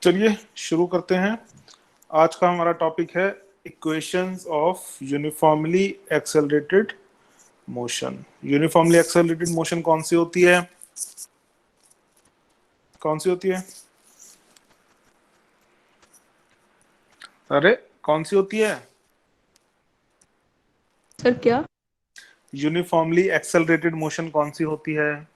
चलिए शुरू करते हैं। आज का हमारा टॉपिक है equations of uniformly accelerated motion. Uniformly accelerated motion कौन सी होती है? कौन सी होती है? अरे कौन सी होती है? सर क्या? यूनिफॉर्मली एक्सेलरेटेड मोशन कौन सी होती है?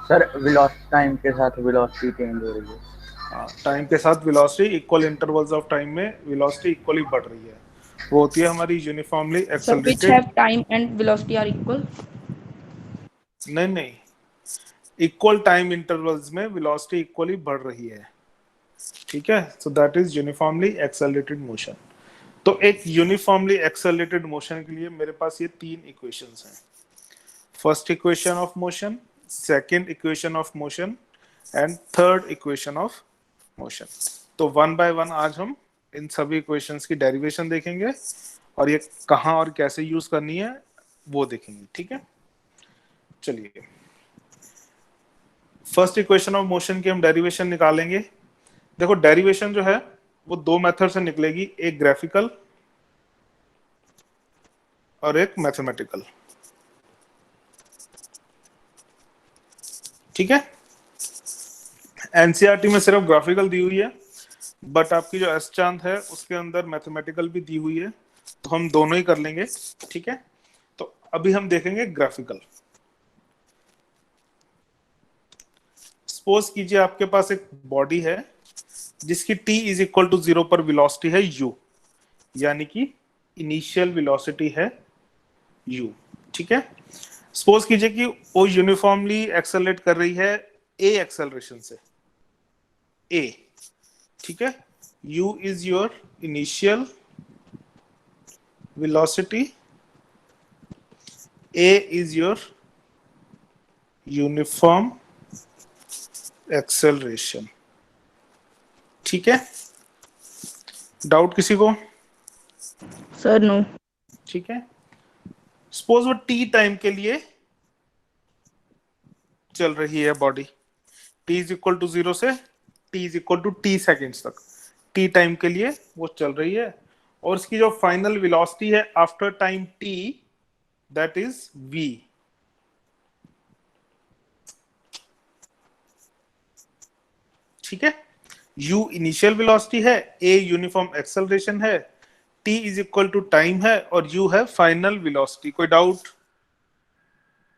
सर वेलोसिटी टाइम के साथ वेलोसिटी चेंज हो रही है। टाइम के साथ velocity equal intervals of time में वेलोसिटी इक्वली बढ़ रही है, वो होती है हमारी uniformly sir which accelerated. Have time and velocity are equal. नहीं नहीं, इक्वल टाइम इंटरवल्स में वेलोसिटी इक्वली बढ़ रही है। ठीक है, so that is uniformly accelerated motion. तो एक यूनिफॉर्मली एक्सेलरेटेड मोशन के लिए मेरे पास ये तीन इक्वेशंस हैं। First equation of motion, second equation of motion and third equation of motion. तो वन बाय वन आज हम इन सभी इक्वेशंस की डेरिवेशन देखेंगे और ये कहाँ और कैसे यूज करनी है वो देखेंगे। ठीक है, चलिए फर्स्ट इक्वेशन ऑफ मोशन की हम डेरिवेशन निकालेंगे। देखो डेरिवेशन जो है वो दो मेथड से निकलेगी, एक ग्राफिकल और एक मैथमेटिकल। ठीक है, एनसीईआरटी में सिर्फ ग्राफिकल दी हुई है, बट आपकी जो एस चांद है उसके अंदर मैथमेटिकल भी दी हुई है, तो हम दोनों ही कर लेंगे। ठीक है, तो अभी हम देखेंगे ग्राफिकल। सपोज कीजिए आपके पास एक बॉडी है जिसकी t इज इक्वल टू 0 पर वेलोसिटी है u, यानी कि इनिशियल वेलोसिटी है u। ठीक है, सपोज कीजिए कि वो यूनिफॉर्मली एक्सेलरेट कर रही है a एक्सेलरेशन से a। ठीक है, u is your initial velocity, a is your uniform acceleration. ठीक है, डाउट किसी को? Sir no. ठीक है, सपोज वो टी टाइम के लिए चल रही है body, T is equal to 0 से T is equal to T seconds तक टी टाइम के लिए वो चल रही है, और इसकी जो फाइनल वेलोसिटी है after time T, that is v। ठीक है, u इनिशियल वेलोसिटी है, a यूनिफॉर्म एक्सेलरेशन है, t is equal to time है और u है फाइनल वेलोसिटी। कोई डाउट?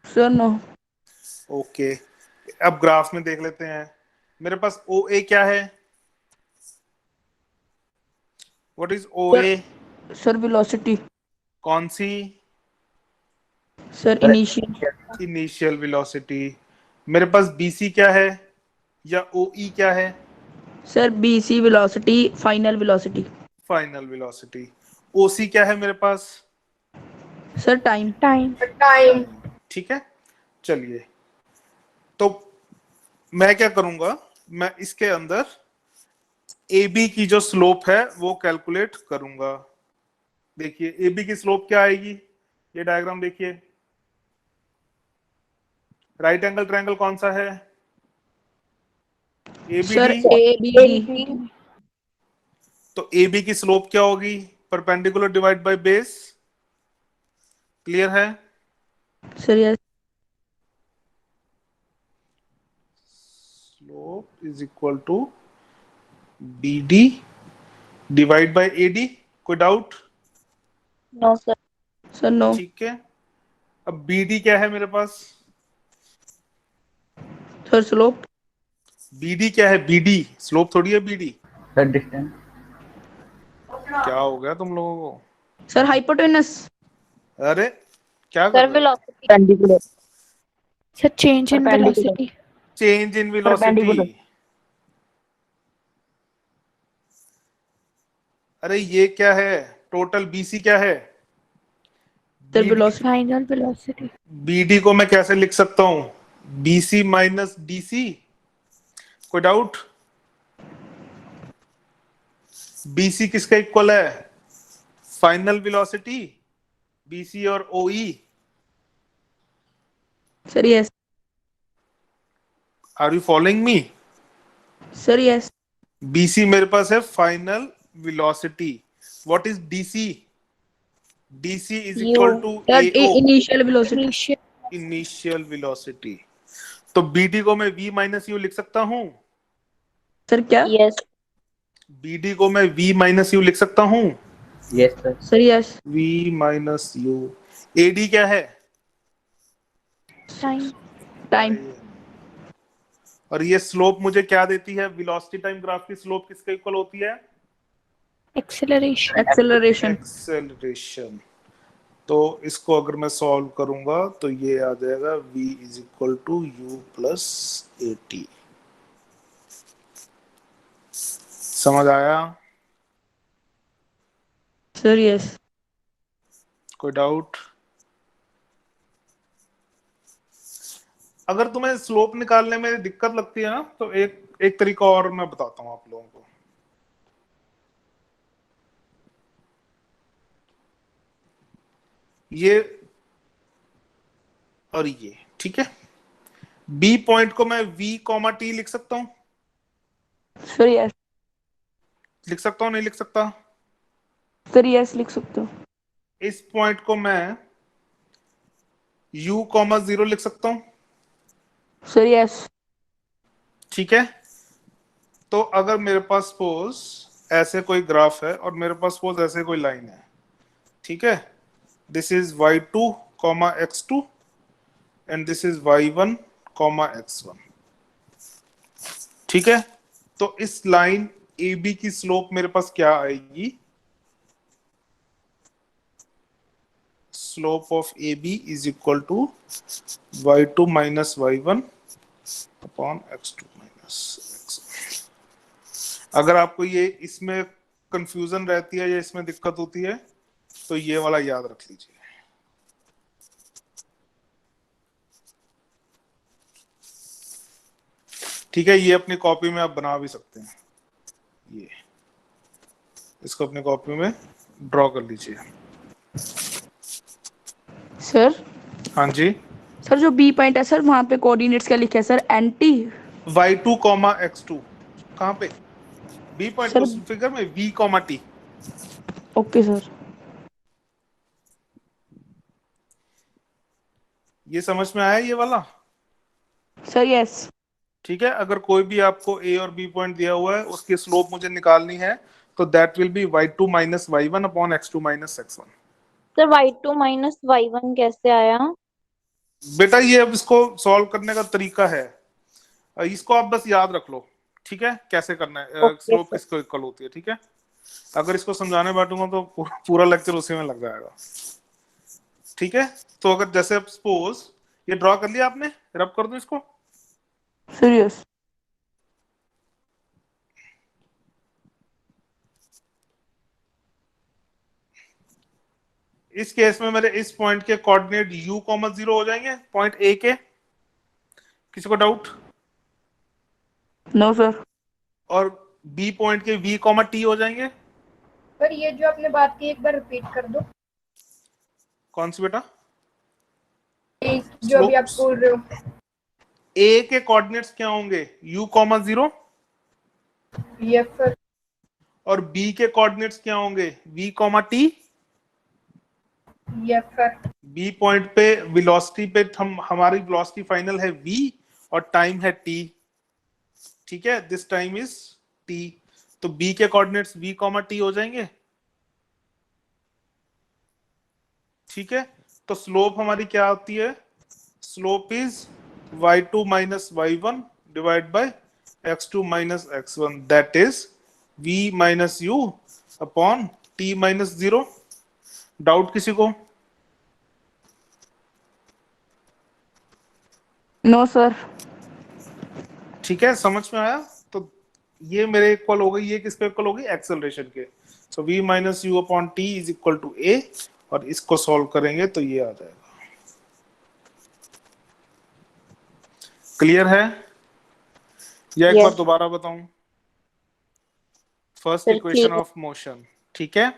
Sir no. ओके, अब ग्राफ में देख लेते हैं। मेरे पास ओ ए क्या है? What is O A? Sir velocity. कौन सी? Sir initial. Initial velocity. मेरे पास बी सी क्या है या ओ ई क्या है? Sir BC velocity final velocity. Final velocity. O C क्या है मेरे पास? Sir time. टाइम। ठीक है, चलिए तो मैं क्या करूंगा, मैं इसके अंदर ए बी की जो स्लोप है वो कैलकुलेट करूंगा। देखिए ए बी की स्लोप क्या आएगी, ये डायग्राम देखिए। राइट एंगल ट्रायंगल कौन सा है? A B sir D. A B D. तो ए बी की स्लोप क्या होगी? Perpendicular divide by base. Clear है? Sir yes. Slope is equal to B D divide by A D. कोई doubt? No sir. Sir no. ठीक है, अब B D क्या है मेरे पास? Sir slope. बी डी क्या है? बी डी स्लोप थोड़ी है बी डी। Sir distance. क्या हो गया तुम लोगों को? Sir hypotenuse. अरे क्या कर सर रहे हो? Velocity. perpendicular sir change in velocity. Change in velocity. perpendicular अरे ये क्या है? टोटल बीसी क्या है? Sir velocity. Final velocity. BD को मैं कैसे लिख सकता हूं? BC minus DC. कोई डाउट? बीसी किसका इक्वल है? फाइनल वेलोसिटी, बीसी और OE. Sir, yes. Are you following me? Sir, yes. BC मेरे पास है final velocity. What is DC? DC is equal U. To That AO, initial velocity. Initial. Initial velocity. तो BD को मैं V minus you लिख सकता हूं. Sir, क्या? Yes. BD को मैं V माइनस यू लिख सकता हूं. Yes sir. Sir, yes. V minus you. AD क्या है? Time. Time. और ये स्लोप मुझे क्या देती है? वेलोसिटी टाइम ग्राफ की स्लोप किसके इक्वल होती है? Acceleration. Acceleration. एक्सेलरेशन. तो इसको अगर मैं सॉल्व करूंगा तो ये आ जाएगा v is equal to U plus A T. समझ आया? Sir, yes. कोई डाउट? अगर तुम्हें स्लोप निकालने में दिक्कत लगती है ना तो एक एक तरीका और मैं बताता हूं आप लोगों को. ये और ये ठीक है. बी पॉइंट को मैं v कॉमा टी लिख सकता हूं. Sir, yes. लिख सकता हूं नहीं लिख सकता? Sir, yes, लिख सकते हो. इस पॉइंट को मैं u कॉमा जीरो लिख सकता हूं. Sir, yes. ठीक है. तो अगर मेरे पास सपोज ऐसे कोई ग्राफ है और मेरे पास सपोज ऐसे कोई लाइन है. ठीक है. This is y2 comma x2 and this is y1 comma x1. ठीक है. तो इस लाइन AB की स्लोप मेरे पास क्या आएगी? Slope of AB is equal to y2 minus y1 upon x2 minus x1. अगर आपको ये इसमें कंफ्यूजन रहती है या इसमें दिक्कत होती है तो ये वाला याद रख लीजिए. ठीक है. ये अपनी कॉपी में आप बना भी सकते हैं. ये इसको अपनी कॉपी में ड्रॉ कर लीजिए. Sir. हाँ जी. सर जो बी पॉइंट है सर वहां पे कोऑर्डिनेट्स क्या लिखे है sir? Anti. y2 comma x2. कहाँ पे? बी पॉइंट सर- उस फिगर में v comma t. Okay sir. ये समझ में आया ये वाला? Sir, yes. ठीक है. अगर कोई भी आपको a और b पॉइंट दिया हुआ है उसकी स्लोप मुझे निकालनी है तो that will be y2 minus y1 upon x2 minus x1. Sir y2 minus y1 कैसे आया? बेटा ये अब इसको सॉल्व करने का तरीका है. इसको आप बस याद रख लो. ठीक है. कैसे करना है? Okay, slope sir. किसको इक्वल होती है. ठीक है. अगर इसको समझाने बैठूंगा तो पूरा लेक्चर उसी में लग जाएगा. ठीक है. तो अगर जैसे सपोज ये ड्रॉ कर लिया आपने, रब कर दो इसको. Sir, yes. इस केस में मेरे इस पॉइंट के कोऑर्डिनेट u कॉमा 0 हो जाएंगे पॉइंट ए के. किसी को डाउट? No sir. और बी पॉइंट के v कॉमा टी हो जाएंगे. पर ये जो आपने बात की एक बार रिपीट कर दो. कौन सी बेटा? ये जो अभी आप बोल रहे हो. ए के कोऑर्डिनेट्स क्या होंगे? u comma 0. Yes sir. और बी के कोऑर्डिनेट्स क्या होंगे? v comma T. Yes sir. B point पे वेलोसिटी पे हमारी वेलोसिटी फाइनल है v और टाइम है t. ठीक है. This time is t. तो b के कोऑर्डिनेट्स v कॉमा t हो जाएंगे. ठीक है. तो स्लोप हमारी क्या होती है? Slope is y2 minus y1 divide by x2 minus x1 that is v minus u upon t minus 0. Doubt किसी को? No sir. ठीक है. समझ में आया? तो ये मेरे इक्वल हो गई. ये किसके इक्वल हो गई? एक्सेलरेशन के. So v minus U upon T is equal to a. और इसको सॉल्व करेंगे तो ये आ जाएगा. क्लियर है या एक Yes. बार दोबारा बताऊं? First Sir, equation clear. Of motion. ठीक है.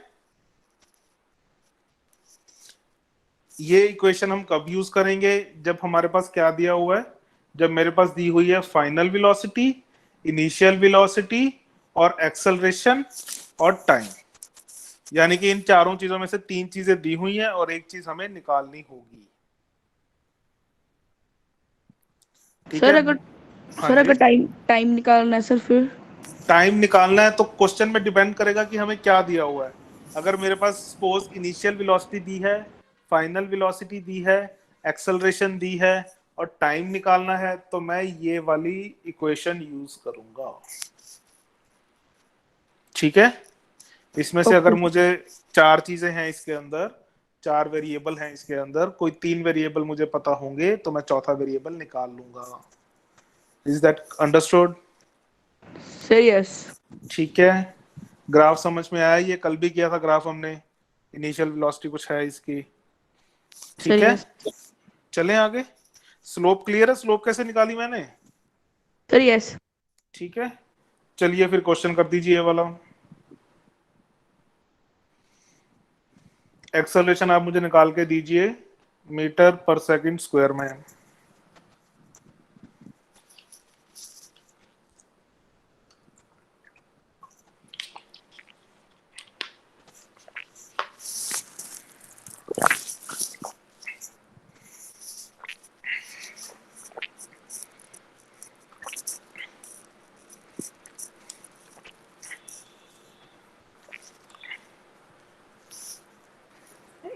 ये इक्वेशन हम कब यूज करेंगे? जब हमारे पास क्या दिया हुआ है, जब मेरे पास दी हुई है फाइनल वेलोसिटी, इनिशियल वेलोसिटी और एक्सेलरेशन और टाइम। यानी कि इन चारों चीजों में से 3 चीजें दी हुई हैं और एक चीज हमें निकालनी होगी। ठीक सर है? अगर हाँ सर जी। अगर टाइम टाइम निकालना है सर, फिर टाइम निकालना है तो क्वेश्चन में डिपेंड करेगा कि हमें क्या दिया हुआ है। अगर मेरे पास सपोज इनिशियल वेलोसिटी दी है, फाइनल वेलोसिटी दी है, एक्सेलरेशन दी है और टाइम निकालना है, तो मैं ये वाली इक्वेशन यूज करूंगा। ठीक है? इसमें से अगर ओके मुझे 4 चीजें हैं इसके अंदर, 4 वेरिएबल हैं इसके अंदर, कोई 3 वेरिएबल मुझे पता होंगे तो मैं चौथा वेरिएबल निकाल लूंगा। Is that understood? Sir. Yes ठीक है। ग्राफ समझ में आया? ये कल भी किया था ग्राफ हमने। इनिशियल वेलोसिटी कुछ है इसकी। सर। ठीक है, यस चलें आगे। स्लोप क्लियर है? स्लोप कैसे निकाली मैंने? सर। यस ठीक है, चलिए फिर क्वेश्चन कर दीजिए ये वाला। एक्सेलरेशन आप मुझे निकाल के दीजिए मीटर पर सेकंड स्क्वायर में।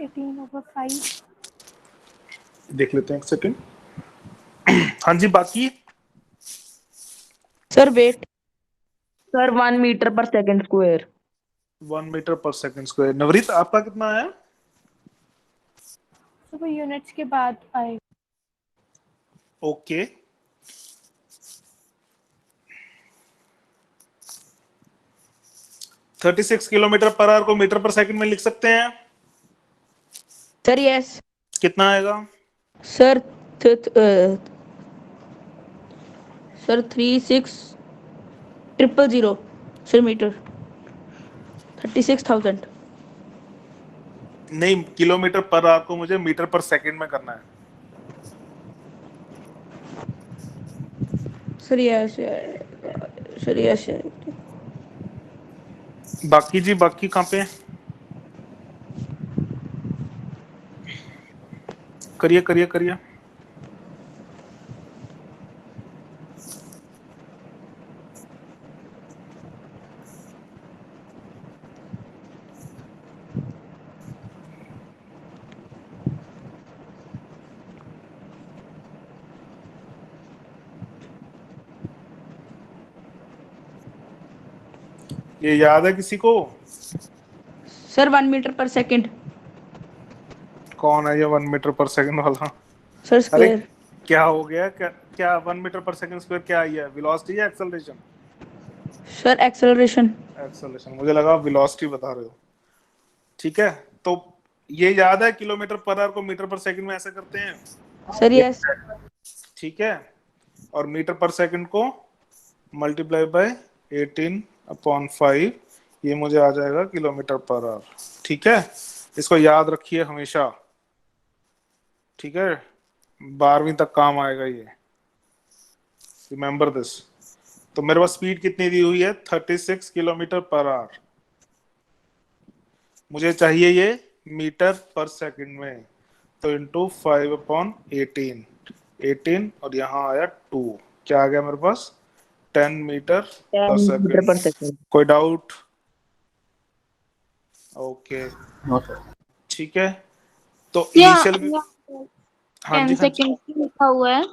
Eighteen over 5। देख लेते हैं एक सेकंड। हाँ जी, बाकी सर वेट। सर 1 मीटर पर सेकंड स्क्वायर। 1 मीटर पर सेकंड स्क्वायर। नवरीत आपका कितना आया? तो वो यूनिट्स के बाद आएगा। Okay, thirty six kilometre per hour को मीटर पर सेकंड में लिख सकते हैं? सर। यस कितना आएगा? सर। Sir 36,000 sir metre. 36,000। नहीं, किलोमीटर पर आवर को मुझे मीटर पर सेकंड में करना है। सर। Yes sir. यस बाकी जी, बाकी कहाँ पे? करिए करिए करिए। ये याद है किसी को? सर 1 मीटर पर सेकंड। कौन है ये 1 मीटर पर सेकंड वाला? सर अरे स्क्वायर। क्या हो गया? क्या क्या 1 मीटर पर सेकंड स्क्वायर क्या आई है? वेलोसिटी या एक्सेलरेशन? Sir acceleration. एक्सेलरेशन। मुझे लगा वेलोसिटी बता रहे हो। ठीक है, तो ये याद है किलोमीटर पर आवर को मीटर पर सेकंड में ऐसे करते हैं। सर। यस ठीक है, और मीटर पर सेकंड को मल्टीप्लाई बाय 18/5, ये मुझे आ जाएगा किलोमीटर पर आवर। ठीक है, इसको याद रखिए हमेशा। ठीक है, 12वीं तक काम आएगा ये, रिमेंबर दिस। तो मेरे पास स्पीड कितनी दी हुई है? 36 किलोमीटर पर आवर। मुझे चाहिए ये मीटर पर सेकंड में, तो इंटू 5/18, 18 और यहाँ आया 2, क्या आ गया मेरे पास? 10 मीटर पर 10 मीटर पर सेकंड। सेकंड। कोई डाउट? Okay, no sir. ठीक है। तो या इनिशियल, हाँ जी 10 हाँ जी, सेकेंड लिखा हुआ है।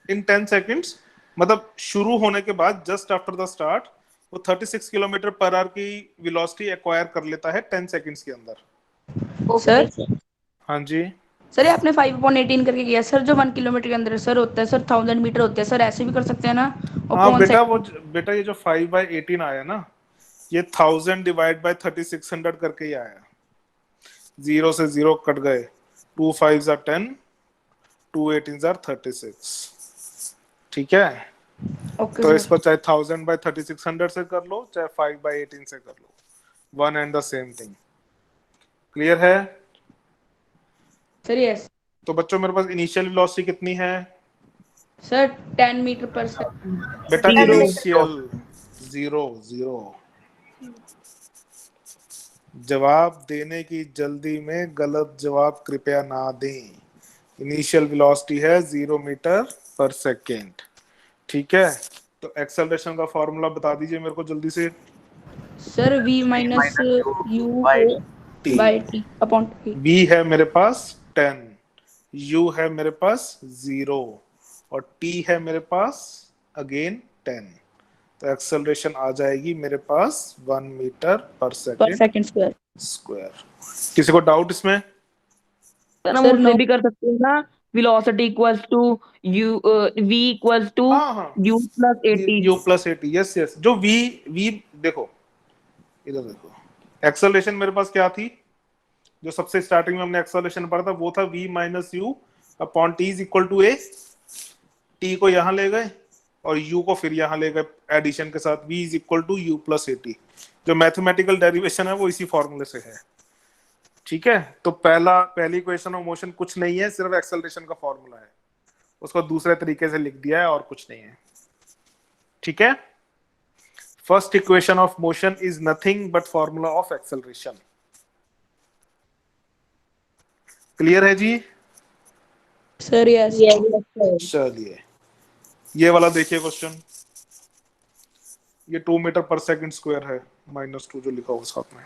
इन 10 सेकंड्स मतलब शुरू होने के बाद, जस्ट आफ्टर द स्टार्ट, वो 36 किलोमीटर पर आवर की वेलोसिटी एक्वायर कर लेता है 10 सेकंड्स के अंदर। Okay sir. हाँ जी। सर ये आपने 5/18 करके किया सर, जो 1 किलोमीटर के अंदर सर होता है सर 1000 मीटर होते हैं सर, ऐसे भी कर सकते हैं ना। और हाँ कौन बेटा, से? वो बेटा ये जो 5/18 आया ना, ये 1000 डिवाइड बाय 3600 करके ही आया। जीरो से जीरो कट गए, 2 5s are 10, 2 18s are 36। ठीक है, ओके तो सर। इसको चाहे 1000/3600 से कर लो, चाहे 5/18 से कर लो, one and the same thing. Clear है? Sir yes. तो बच्चों मेरे पास इनिशियल वेलोसिटी कितनी है? सर 10 मीटर पर सेकंड। बेटा 10 मीटर। Initial zero zero. जवाब देने की जल्दी में गलत जवाब कृपया ना दें। इनिशियल वेलोसिटी है 0 मीटर पर सेकेंड। ठीक है, तो एक्सेलरेशन का फॉर्मूला बता दीजिए मेरे को जल्दी से। Sir v minus minus you u by T, by T upon T. v है मेरे पास 10, u है मेरे पास 0 और t है मेरे पास अगेन 10। तो एक्सेलरेशन आ जाएगी मेरे पास 1 मीटर पर पर सेकेंड सेकंड स्क्वायर। स्क्वायर। किसी को डाउट इसमें? सर हम सर उससे नो। भी कर सकते हैं ना, velocity equals to U, V equals to हाँ हाँ, U plus A T. u+80। Yes yes, जो v देखो, इधर देखो, एक्सेलरेशन मेरे पास क्या थी? जो सबसे स्टार्टिंग में हमने एक्सेलरेशन पढ़ा था वो था v minus U upon T is equal to A. T को यहां ले गए और u को फिर यहां ले गए एडिशन के साथ, v is equal to u+80। जो मैथमेटिकल डेरिवेशन है वो इसी फॉर्मूले से है। ठीक है, तो पहली इक्वेशन ऑफ मोशन कुछ नहीं है, सिर्फ एक्सेलरेशन का फॉर्मूला है, उसको दूसरे तरीके से लिख दिया है और कुछ नहीं है। ठीक है, first equation of motion is nothing but formula of acceleration. Clear है जी? Sir yes. चलिए ये वाला देखिए क्वेश्चन। ये 2 मीटर पर सेकंड स्क्वायर है, -2 जो लिखा हुआ साथ में।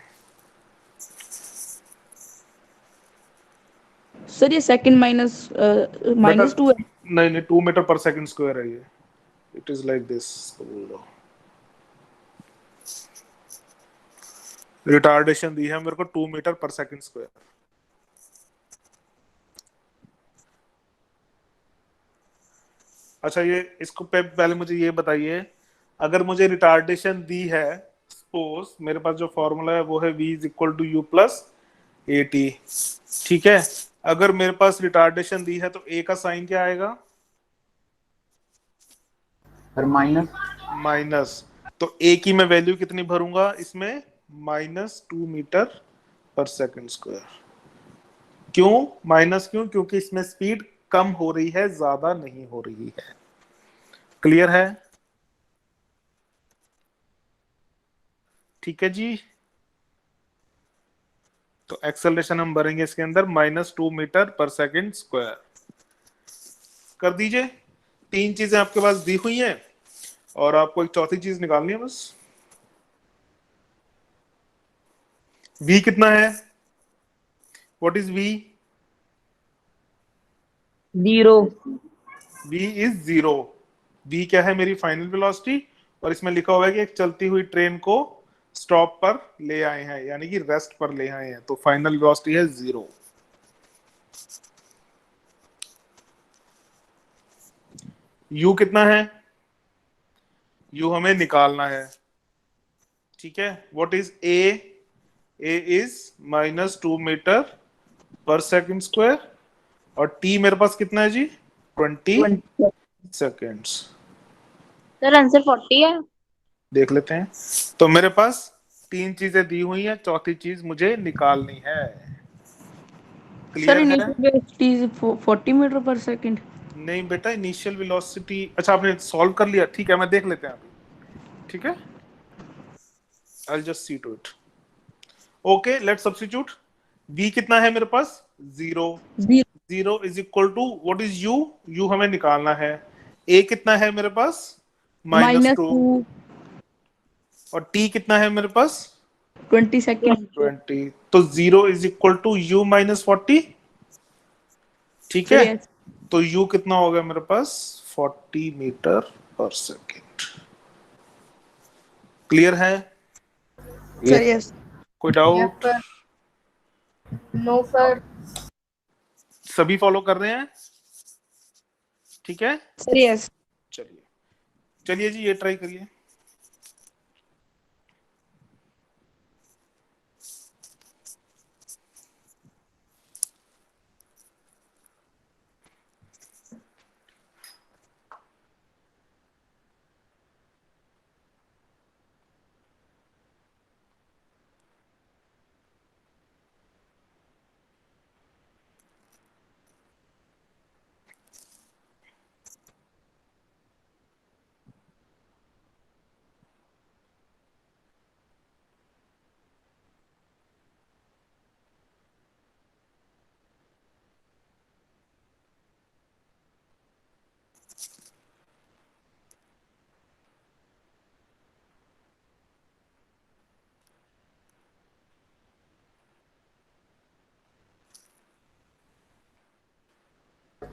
सर ये सेकंड माइनस -2 है। नहीं नहीं, 2 मीटर पर सेकंड स्क्वायर है ये। It is like this. Retardation दी है मेरे को 2 मीटर पर सेकंड स्क्वायर। अच्छा, ये इसको पहले मुझे ये बताइए, अगर मुझे रिटार्डेशन दी है, सपोज मेरे पास जो फॉर्मूला है वो है v is equal to u+80। ठीक है, अगर मेरे पास रिटार्डेशन दी है तो a का साइन क्या आएगा? Sir minus. माइनस। तो a की मैं वैल्यू कितनी भरूंगा इसमें? -2 मीटर पर सेकंड स्क्वायर। क्यों माइनस? क्योंकि इसमें स्पीड कम हो रही है, ज्यादा नहीं हो रही है। क्लियर है? ठीक है जी। तो एक्सेलरेशन हम भरेंगे इसके अंदर -2 मीटर पर सेकंड स्क्वायर। कर दीजिए। 3 चीजें आपके पास दी हुई हैं और आपको एक चौथी चीज निकालनी है बस। v कितना है? What is v? 0। v is 0। v क्या है? मेरी फाइनल वेलोसिटी। और इसमें लिखा हुआ है कि एक चलती हुई ट्रेन को स्टॉप पर ले आए हैं, यानी कि रेस्ट पर ले आए हैं, तो फाइनल वेलोसिटी है 0। u कितना है? u हमें निकालना है। ठीक है, what is a? a is -2 metre पर सेकंड स्क्वायर और t मेरे पास कितना है जी? 20 सेकेंड्स। सर आंसर 40 है। देख लेते हैं। तो मेरे पास 3 चीजें दी हुई हैं, चौथी चीज मुझे निकालनी है। सर क्लियर है? इनिशियल वेलोसिटी 40 मीटर पर सेकंड। नहीं बेटा, इनिशियल वेलोसिटी, अच्छा आपने सॉल्व कर लिया, ठीक है, मैं देख लेते हैं अभी। ठीक है, I just see to it. Okay, let's substitute. v कितना है मेरे पास? 0। 0 is equal to what is u? u हमें निकालना है। a कितना है मेरे पास? -2। -2 और t कितना है मेरे पास? 20 सेकंड। 20। तो 0 इज इक्वल टू u-40। ठीक सर है, यस। तो u कितना हो गया मेरे पास? 40 मीटर पर सेकेंड। क्लियर है? Sir yes. कोई yes doubt? Sir. No sir. सभी फॉलो कर रहे हैं? ठीक है, सर यस। चलिए चलिए जी, ये ट्राई करिए।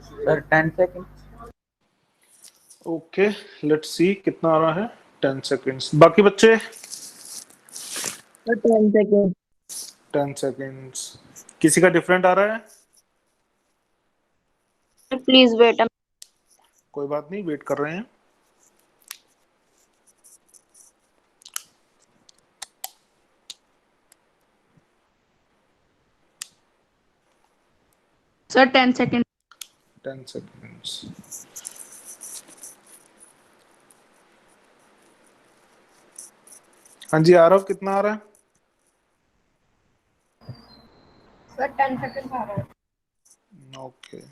Sir 10 second. Okay, let's see कितना आ रहा है। 10 सेकंड्स। बाकी बच्चे 10 seconds. 10 सेकंड्स। किसी का डिफरेंट आ रहा है? Please wait. कोई बात नहीं, वेट कर रहे हैं। Sir 10 second. 10 सेकंड्स। हाँ जी आरव, कितना आ रहा है? सर 10 सेकंड आ रहा है। ओके।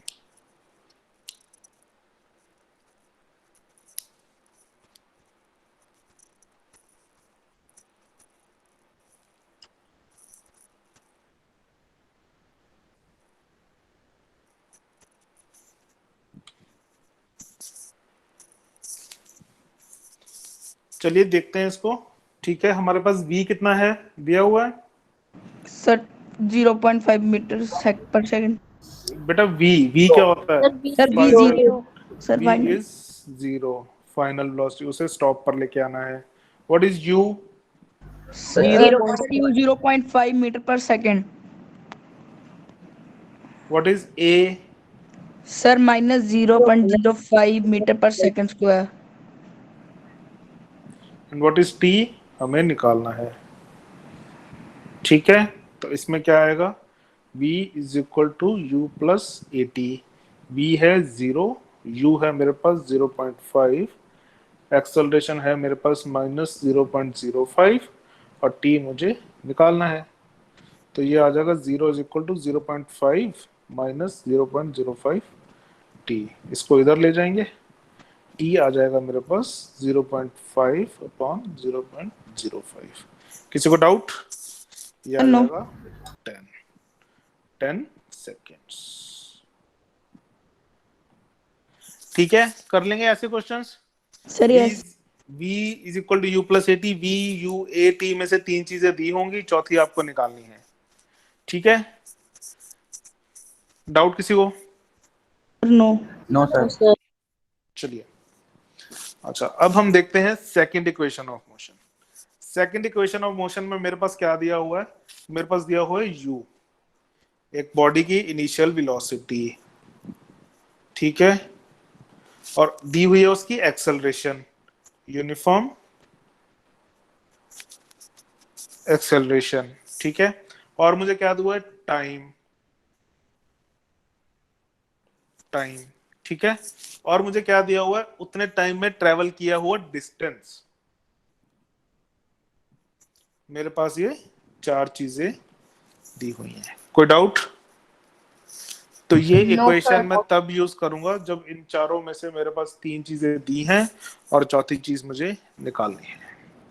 चलिए देखते हैं इसको। ठीक है, हमारे पास v कितना है दिया हुआ है? सर 0.5 मीटर पर सेकंड। बेटा v क्या होता है? Sir v Final- 0। Sir v final. Is 0, final velocity. उसे स्टॉप पर लेके आना है। What is u? 0.5 मीटर पर second. What is a? Sir minus 0.05 metre पर second square. And what is t? हमें निकालना है। ठीक है, तो इसमें क्या आएगा? v is equal to U plus A T. v है 0, u है मेरे पास 0.5, एक्सेलरेशन है मेरे पास माइनस 0.05 और t मुझे निकालना है। तो ये आ जाएगा 0 is equal to 0.5 minus 0.05 t। इसको इधर ले जाएंगे, t आ जाएगा मेरे पास 0.5 अपॉन 0.05। किसी को डाउट? ये आ No. जाएगा 10 सेकेंड्स। ठीक है, कर लेंगे ऐसे questions. Sir yes. v is equal to U plus A T. v u a t में से 3 चीजें दी होंगी, चौथी आपको निकालनी है। ठीक है, डाउट किसी को? नो। No sir. चलिए, अच्छा अब हम देखते हैं second equation of motion. Second equation of motion में मेरे पास क्या दिया हुआ है? मेरे पास दिया हुआ है u, एक बॉडी की इनिशियल वेलोसिटी, ठीक है, और दी हुई है उसकी एक्सेलरेशन, यूनिफॉर्म एक्सेलरेशन। ठीक है, और मुझे क्या दिया है? टाइम। ठीक है, और मुझे क्या दिया हुआ है? उतने टाइम में ट्रेवल किया हुआ डिस्टेंस। मेरे पास ये 4 चीजें दी हुई हैं। कोई डाउट? तो ये No, इक्वेशन sir. मैं तब यूज करूंगा जब इन चारों में से मेरे पास 3 चीजें दी हैं और चौथी चीज मुझे निकालनी है।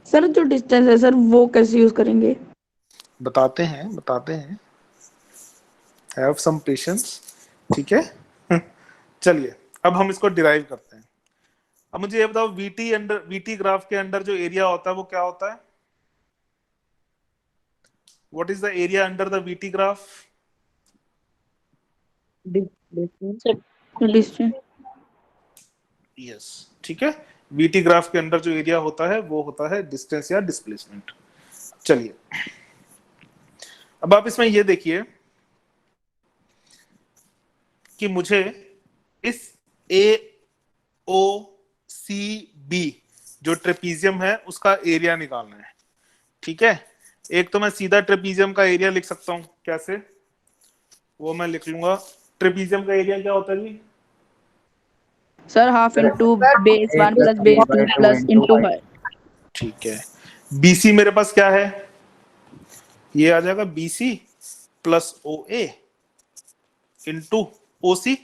सर जो डिस्टेंस है सर वो कैसे यूज करेंगे? बताते हैं। Have some patience. ठीक है चलिए, अब हम इसको डिराइव करते हैं। अब मुझे ये बताओ, वीटी ग्राफ के अंडर जो एरिया होता है वो क्या होता है? What is the area under the VT graph? Distance. Yes, ठीक है, वीटी ग्राफ के अंदर जो एरिया होता है वो होता है डिस्टेंस या डिस्प्लेसमेंट। चलिए, अब आप इसमें ये देखिए कि मुझे इस ए ओ सी बी जो ट्रेपीजियम है उसका एरिया निकालना है। ठीक है, एक तो मैं सीधा ट्रेपीजियम का एरिया लिख सकता हूं। कैसे? वो मैं लिख लूंगा, ट्रेपीजियम का एरिया क्या होता है जी? Sir half into base 1 plus base 2 plus into height. ठीक है, बीसी मेरे पास क्या है? ये आ जाएगा बीसी प्लस ओ ए इंटू ओसी।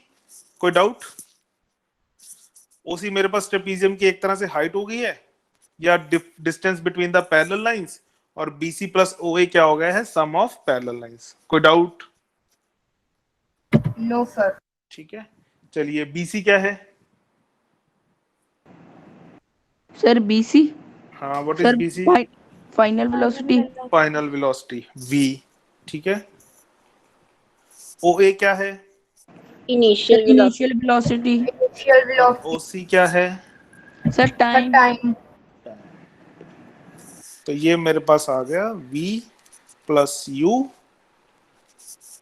कोई डाउट? ओसी मेरे पास ट्रेपीजियम की एक तरह से हाइट हो गई है या distance between the parallel lines, और बीसी प्लस ओ ए क्या हो गया है? Sum of parallel lines. कोई डाउट? No sir. ठीक है, चलिए बीसी क्या है? Sir BC. हाँ, what is sir BC? Final velocity. Final velocity v। ठीक है, ओए क्या है? Initial velocity. Initial velocity. Initial और वेलोसिटी। ओसी क्या है? Sir sir time. टाइम। तो ये मेरे पास आ गया v plus you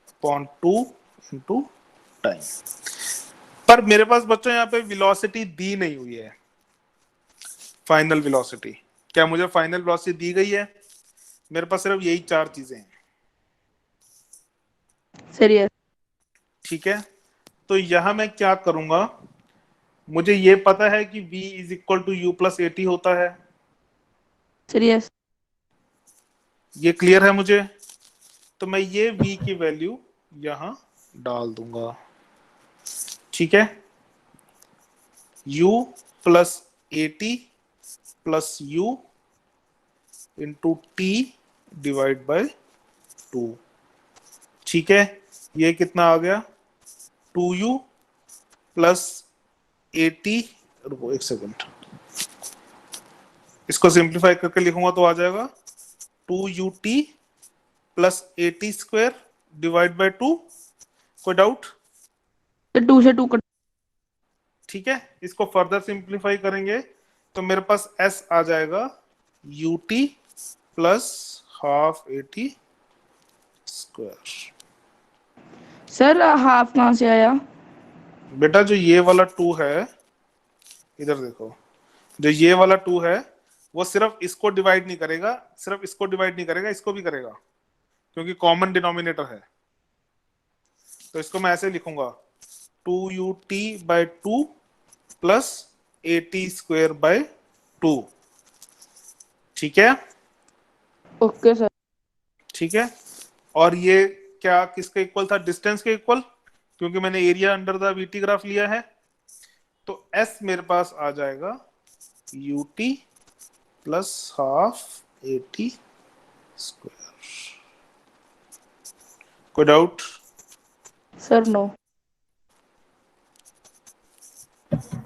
upon 2 into time. पर मेरे पास बच्चों यहाँ पे वेलोसिटी दी नहीं हुई है, फाइनल वेलोसिटी। क्या मुझे फाइनल वेलोसिटी दी गई है? मेरे पास सिर्फ यही 4 चीजें हैं, सर यस। ठीक है। तो यहां मैं क्या करूंगा, मुझे ये पता है कि v is equal to U plus A T होता है, सर यस। ये क्लियर है मुझे। तो मैं ये v की वैल्यू यहां डाल दूंगा, ठीक है। u plus A T plus you into T divide by 2, ठीक है। ये कितना आ गया? 2u प्लस एटी, रुको एक सेकंड, इसको सिंप्लीफाई करके लिखूंगा तो आ जाएगा 2ut plus A T square divide by 2। कोई डाउट? सर 2 से 2 कट। ठीक है, इसको फर्दर सिंप्लीफाई करेंगे तो मेरे पास s आ जाएगा ut plus half A T square. Sir half कहाँ से आया? बेटा जो ये वाला 2 है, इधर देखो, जो ये वाला 2 है वो सिर्फ इसको डिवाइड नहीं करेगा, सिर्फ इसको डिवाइड नहीं करेगा, इसको भी करेगा, क्योंकि कॉमन डिनोमिनेटर है। तो इसको मैं ऐसे लिखूंगा 2ut by 2 plus A T square by 2, ठीक है। Okay sir. ठीक है, और ये क्या किसके इक्वल था? डिस्टेंस के इक्वल, क्योंकि मैंने area under the VT graph लिया है। तो s मेरे पास आ जाएगा ut plus half A T square. कोई डाउट? Sir no.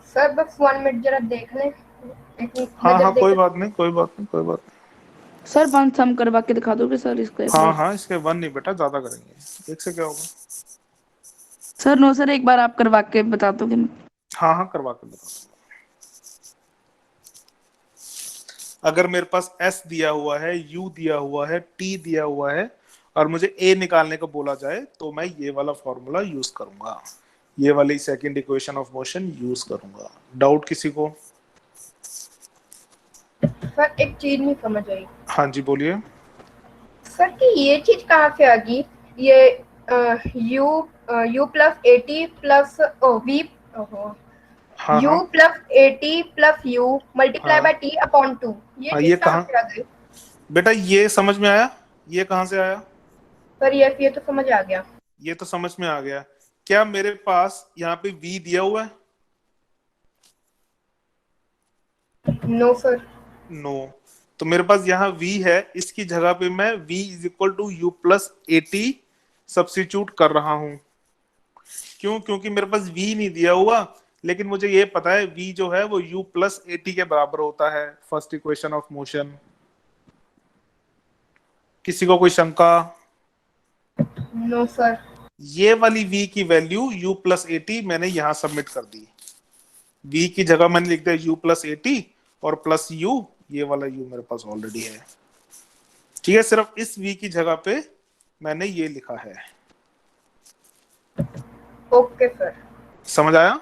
सर बस 1 मिनट जरा देख लें, एक हाँ नजर हाँ, देख कोई लें। बात नहीं, कोई बात नहीं, कोई बात नहीं। सर 1 सम करवा के दिखा दोगे सर इसको एक हाँ बार? हाँ, इसके 1 नहीं बेटा, ज्यादा करेंगे, एक से क्या होगा। सर नो सर, एक बार आप करवा के बता दोगे? हाँ हाँ, करवा के बता दूंगा। अगर मेरे पास s दिया हुआ है, u दिया हुआ है, t दिया हुआ है और मुझे a निकालने को बोला जाए तो मैं ये वाला फॉर्मूला यूज करूंगा, ये वाली second equation of motion use करूंगा। डाउट किसी को? सर एक चीज नहीं समझ आई हाँ जी बोलिए। सर कि ये चीज कहाँ से आ गई, ये u plus A T plus V हाँ u हाँ plus A T plus U multiply by हाँ टी अपॉन 2, ये हाँ, चीज ये कहाँ कहाँ से आ गई? बेटा, ये समझ में आया? ये कहाँ से आया? सर ये तो समझ आ गया। ये तो समझ में आ गया। क्या मेरे पास यहाँ पे v दिया हुआ है? No sir. नो। तो मेरे पास यहाँ v है, इसकी जगह पे मैं v is equal to U plus A T substitute कर रहा हूं। क्यों? क्योंकि मेरे पास v नहीं दिया हुआ, लेकिन मुझे ये पता है v जो है वो u प्लस एटी के बराबर होता है, फर्स्ट इक्वेशन ऑफ मोशन। किसी को कोई शंका? No sir. ये वाली v की वैल्यू u प्लस एटी मैंने यहाँ सबमिट कर दी। v की जगह मैंने लिख दिया u प्लस एटी और प्लस u, ये वाला u मेरे पास ऑलरेडी है, ठीक है। सिर्फ इस v की जगह पे मैंने ये लिखा है। Okay sir. समझ आया?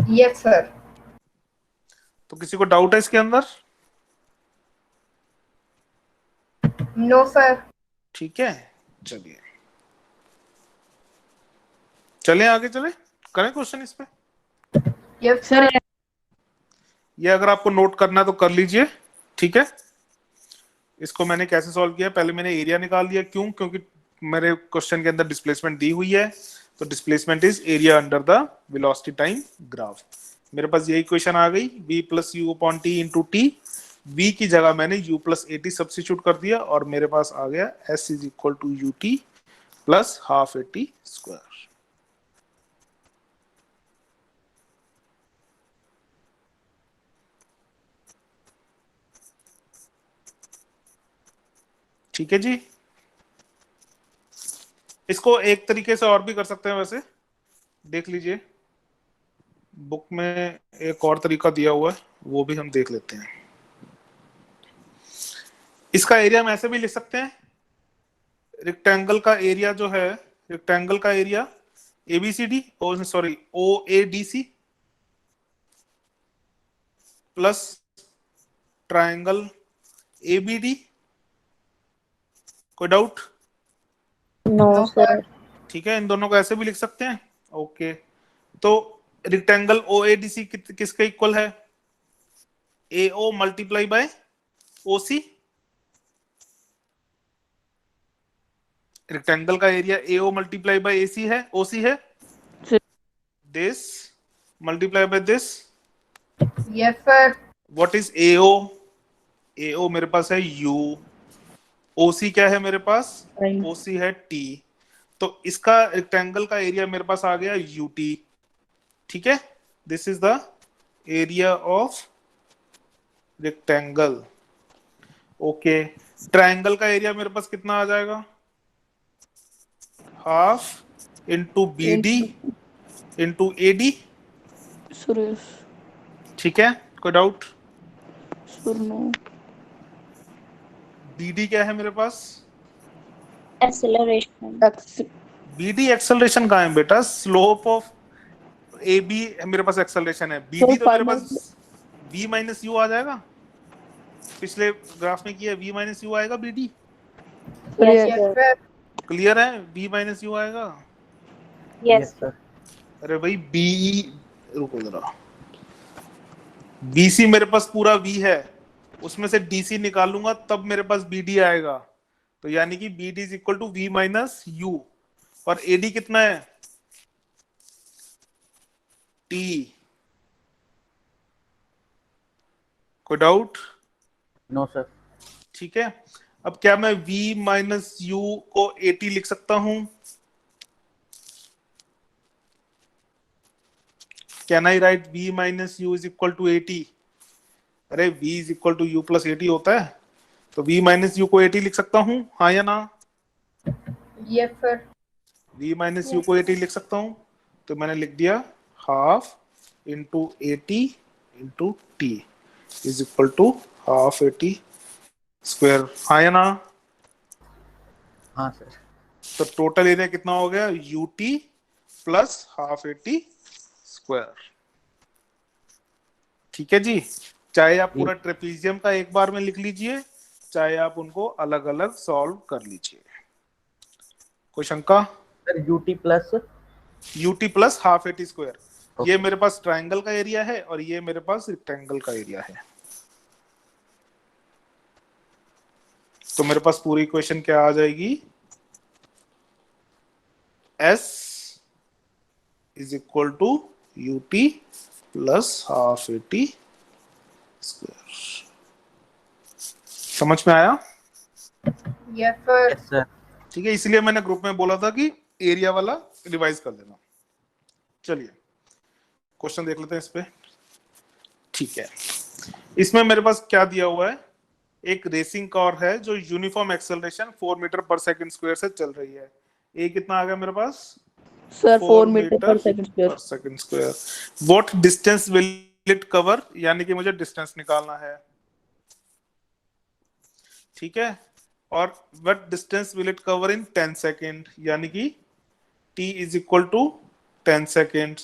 Yes sir. तो किसी को डाउट है इसके अंदर? No sir. ठीक है, चलिए चलें आगे, चले करें क्वेश्चन इस पे। Yes sir sir. ये अगर आपको नोट करना है तो कर लीजिए, ठीक है। इसको मैंने कैसे सॉल्व किया, पहले मैंने एरिया निकाल लिया। क्यों? क्योंकि मेरे क्वेश्चन के अंदर डिस्प्लेसमेंट दी हुई है, तो displacement is area under the velocity time graph. मेरे पास ये इक्वेशन आ गई, v plus you upon T into T. v की जगह मैंने u प्लस एटी सब्स्टिट्यूट कर दिया और मेरे पास आ गया s is equal to U T plus half A T square. ठीक है जी। इसको एक तरीके से और भी कर सकते हैं वैसे, देख लीजिए, बुक में एक और तरीका दिया हुआ है, वो भी हम देख लेते हैं। इसका एरिया हम ऐसे भी लिख सकते हैं, रेक्टेंगल का एरिया जो है, रेक्टेंगल का area ABCD, sorry OADC plus triangle ABD. कोई डाउट? No sir. ठीक है, इन दोनों को ऐसे भी लिख सकते हैं। ओके, तो रेक्टेंगल ओएडीसी किसके इक्वल है? AO multiply by OC. Rectangle का area AO multiply by AC है, ओसी है, this multiply by this. Yes sir. What is AO? AO मेरे पास है यू, ओसी क्या है मेरे पास? Right. ओसी है टी। तो इसका रेक्टेंगल का एरिया मेरे पास आ गया यूटी। ठीक है, this is the area of rectangle. Okay, triangle का एरिया मेरे पास कितना आ जाएगा? Half into B D into A D. Suresh ठीक है, कोई डाउट? सुनो बी डी क्या है मेरे पास? एक्सेलरेशन। बी डी एक्सेलरेशन कहाँ है बेटा? स्लोप ऑफ ए बी मेरे पास एक्सेलरेशन है, बी डी तो मेरे पास v माइनस यू आ जाएगा। पिछले ग्राफ में किया v माइनस यू आएगा B D. Yes sir. Clear है? v माइनस यू आएगा। Yes sir. अरे भाई बीई, रुको जरा, बीसी मेरे पास पूरा v है, उसमें से डीसी निकालूंगा तब मेरे पास बीडी आएगा। तो यानी कि BD is equal to v minus U, और एडी कितना है? टी। कोई डाउट? No sir. ठीक है, अब क्या मैं v माइनस यू को 80 लिख सकता हूं? Can I write v minus U is equal to 80? अरे v is equal to U plus 80 होता है, तो v माइनस यू को 80 लिख सकता हूं, हाँ या ना? Yes sir. v minus U को 80 लिख सकता हूं, तो मैंने लिख दिया half into 80 into T is equal to half 80 square, हाँ या ना? हाँ सर। तो टोटल एरिया कितना हो गया? UT plus half 80 square. ठीक है जी, चाहे आप पूरा ट्रेपीजियम का एक बार में लिख लीजिए, चाहे आप उनको अलग अलग सॉल्व कर लीजिए। कोई शंका? Sir UT plus UT plus half 80 square, ये मेरे पास ट्रायंगल का एरिया है और ये मेरे पास रेक्टेंगल का एरिया है। तो मेरे पास पूरी इक्वेशन क्या आ जाएगी? S is equal to U T plus half 80 square. समझ में आया? Yes sir. सर। ठीक है, इसलिए मैंने ग्रुप में बोला था कि एरिया वाला रिवाइज कर लेना। चलिए क्वेश्चन देख लेते हैं इस पे। ठीक है, इसमें मेरे पास क्या दिया हुआ है? एक रेसिंग कार है जो यूनिफॉर्म एक्सेलरेशन 4 मीटर पर सेकंड स्क्वायर से चल रही है। ए कितना आ गया मेरे पास? सर 4 मीटर पर second square. What distance will it cover? यानी कि मुझे डिस्टेंस निकालना है। ठीक है, और what distance will it cover in 10 second? यानी कि t is equal to 10 second.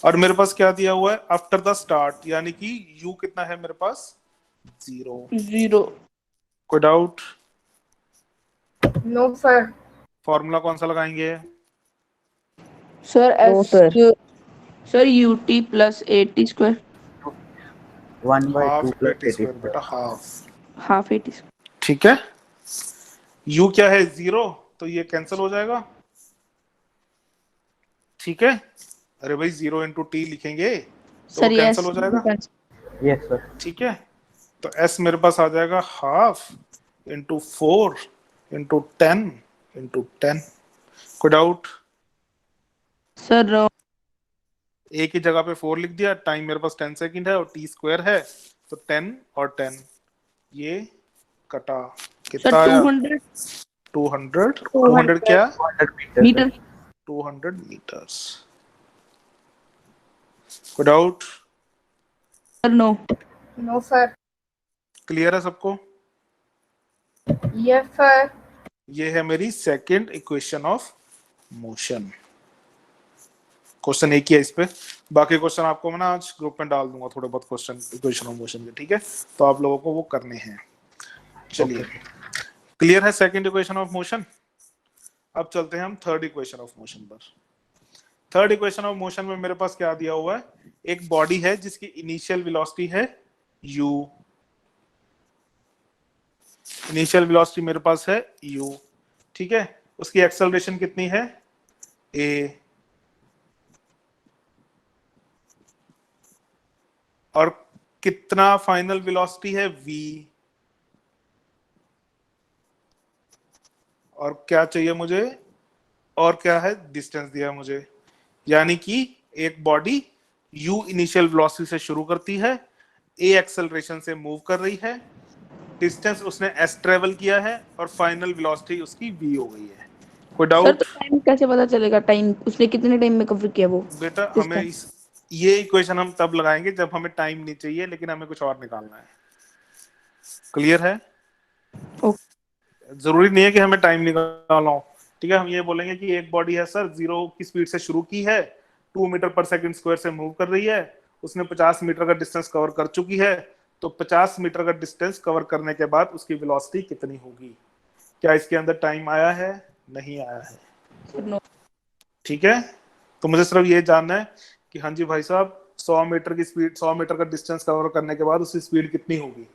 और मेरे पास क्या दिया हुआ है? आफ्टर द स्टार्ट, यानी कि u कितना है मेरे पास? 0। कोई डाउट? No sir. फॉर्मूला कौन सा लगाएंगे? Sir No, sir. Sir UT plus 80 square 1/2 half plus 80 square बेटा, हाफ 80। ठीक है, u क्या है? 0, तो ये कैंसिल हो जाएगा। ठीक है, अरे भाई 0 इंटू टी लिखेंगे तो सर वो कैंसिल हो जाएगा। Yes sir. ठीक है, तो s मेरे पास आ जाएगा हाफ इंटू 4 इंटू 10 इंटू 10। कोई डाउट? सर a की जगह पे 4 लिख दिया, टाइम मेरे पास 10 सेकंड है और t स्क्वायर है, तो 10 और 10 ये कटा, कितना आया? 200 क्या? 200 मीटर मीटर। 200 मीटर्स। कोई doubt? Sir no. No sir. Clear है सबको? Yes sir. ये है मेरी second equation of motion. Question एक ही है इस पे, बाकी क्वेश्चन आपको मैं ना आज ग्रुप में डाल दूंगा, थोड़े बहुत क्वेश्चन इक्वेशन ऑफ मोशन के, ठीक है? तो आप लोगों को वो करने हैं। चलिए, क्लियर है सेकंड इक्वेशन ऑफ मोशन? अब चलते हैं हम थर्ड इक्वेशन ऑफ मोशन पर। थर्ड इक्वेशन ऑफ मोशन में मेरे पास क्या दिया हुआ है? एक बॉडी है जिसकी इनिशियल वेलोसिटी है u, इनिशियल वेलोसिटी मेरे पास है u, ठीक है? उसकी एक्सेलरेशन कितनी है? a, और कितना फाइनल वेलोसिटी है? v, और क्या चाहिए मुझे? और क्या है? डिस्टेंस दिया है मुझे। यानी कि एक बॉडी u इनिशियल वेलोसिटी से शुरू करती है, a एक्सेलरेशन से मूव कर रही है, डिस्टेंस उसने s ट्रेवल किया है, और फाइनल वेलोसिटी उसकी v हो गई है। कोई सर डाउट? तो टाइम कैसे पता चलेगा? टाइम उसने कितने टाइम में कवर किया वो? बेटा हमें ये इक्वेशन हम तब लगाएंगे जब हमें टाइम नहीं चाहिए, लेकिन हमें कुछ और निकालना है। क्लियर है? जरूरी नहीं है कि हमें टाइम निकालना हो, ठीक है? हम ये बोलेंगे कि एक बॉडी है सर, 0 की स्पीड से शुरू की है, 2 मीटर पर सेकंड स्क्वायर से मूव कर रही है, उसने 50 मीटर का डिस्टेंस कवर कर चुकी है, तो 50 मीटर का डिस्टेंस कवर करने के बाद उसकी वेलोसिटी कितनी होगी? क्या इसके अंदर टाइम आया है? नहीं आया है, सर नो। ठीक है? तो मुझे सिर्फ ये जानना है कि हाँ जी भाई साहब, 100 मीटर की स्पीड, 100 मीटर का डिस्टेंस कवर करने के बाद उसकी स्पीड कितनी होगी,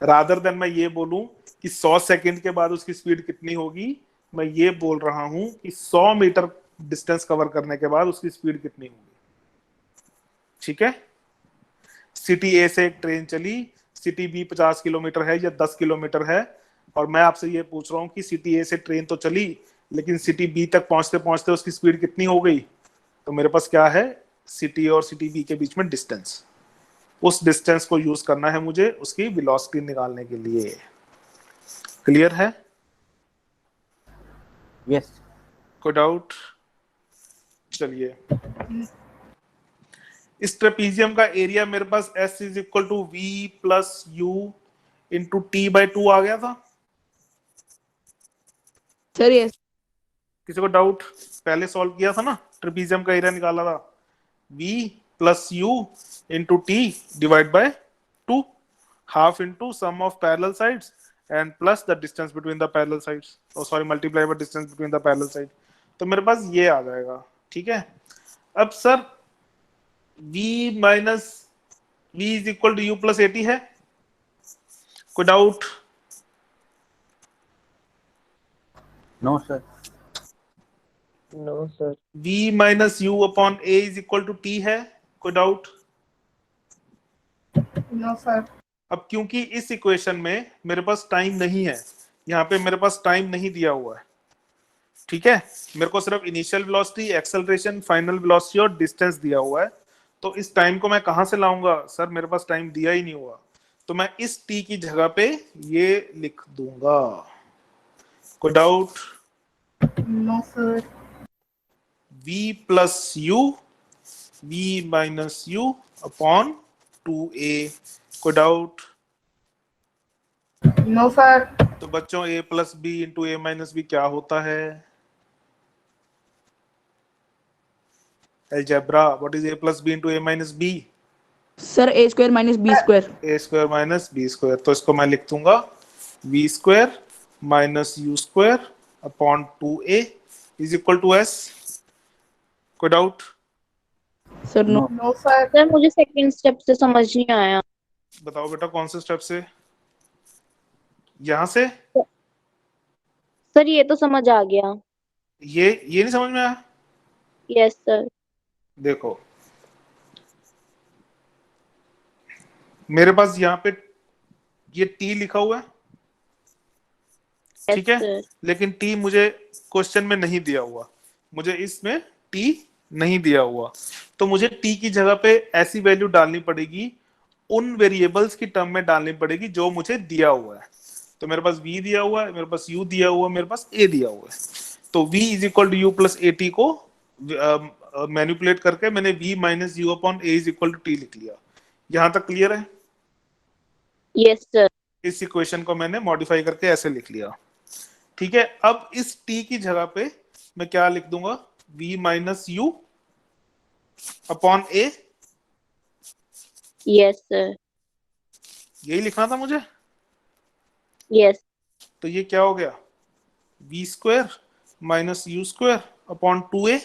रादर देन मैं ये बोलूं कि 100 सेकंड के बाद उसकी स्पीड कितनी होगी, मैं ये बोल रहा हूं कि 100 मीटर डिस्टेंस कवर करने के बाद उसकी स्पीड कितनी होगी, ठीक है? सिटी ए से एक ट्रेन चली, सिटी बी 50 किलोमीटर है या 10 किलोमीटर है, और मैं आपसे ये पूछ रहा हूँ कि सिटी ए से ट्रेन तो चली, लेकिन सिटी बी तक पहुंचते पहुंचते उसकी स्पीड कितनी हो गई? तो मेरे पास क्या है? सिटी और सिटी बी के बीच में डिस्टेंस, उस डिस्टेंस को यूज करना है मुझे उसकी वेलोसिटी निकालने के लिए। क्लियर है? यस। कोई डाउट? चलिए, इस ट्रेपीजियम का एरिया मेरे पास S is equal to V plus U into T/2 आ गया था। Sir yes. किसी को डाउट? पहले सॉल्व किया था ना, ट्रेपीजियम का एरिया निकाला था, V plus U into T divide by 2, half into sum of parallel sides and plus the distance between the parallel sides, sorry multiply by distance between the parallel side. तो मेरे पास ये आ जाएगा, ठीक है? अब sir v minus v is equal to u plus 80 है, कोई doubt? No sir. No, sir. v minus u upon a is equal to t है, कोई डाउट? No sir. अब क्योंकि इस इक्वेशन में मेरे पास टाइम नहीं है, यहाँ पे मेरे पास टाइम नहीं दिया हुआ है, ठीक है? मेरे को सिर्फ initial velocity, acceleration, final velocity और डिस्टेंस दिया हुआ है। तो इस टाइम को मैं कहां से लाऊंगा? सर मेरे पास टाइम दिया ही नहीं हुआ, तो मैं इस t की जगह पे ये लिख दूंगा। कोई doubt? No sir. v plus u, v minus u upon 2a। कोई डाउट? No sir. तो बच्चों a plus B into a minus B क्या होता है? Algebra, what is a plus b into a minus b? Sir a square minus B square. a square minus b square. तो इसको मैं लिख दूंगा v square minus u square upon 2a is equal to s। कोई doubt? Sir no. No sir. Sir मुझे second step से समझ नहीं आया। बताओ बेटा, कौन से स्टेप से? यहां से? सर ये तो समझ आ गया। ये नहीं समझ में आया? Yes sir. देखो, मेरे पास यहाँ पे ये t लिखा हुआ है, ठीक है? सर लेकिन t मुझे क्वेश्चन में नहीं दिया हुआ, मुझे इसमें t नहीं दिया हुआ, तो मुझे t की जगह पे ऐसी वैल्यू डालनी पड़ेगी, उन वेरिएबल्स की टर्म में डालनी पड़ेगी जो मुझे दिया हुआ है। तो मेरे पास v दिया हुआ है, मेरे पास u दिया हुआ है, मेरे पास a दिया हुआ है। तो v is equal to u plus 80 को मैनिपुलेट करके मैंने v minus U upon A is equal to T लिख लिया। यहां तक क्लियर है? Yes sir. इस इक्वेशन को मैंने मॉडिफाई करके ऐसे लिख लिया। ठीक है, अब इस t की जगह पे मैं क्या लिख दूंगा, v माइनस यू अपॉन ए। Yes sir. यही लिखना था मुझे। यस। तो ये क्या हो गया, v square minus U square upon 2a।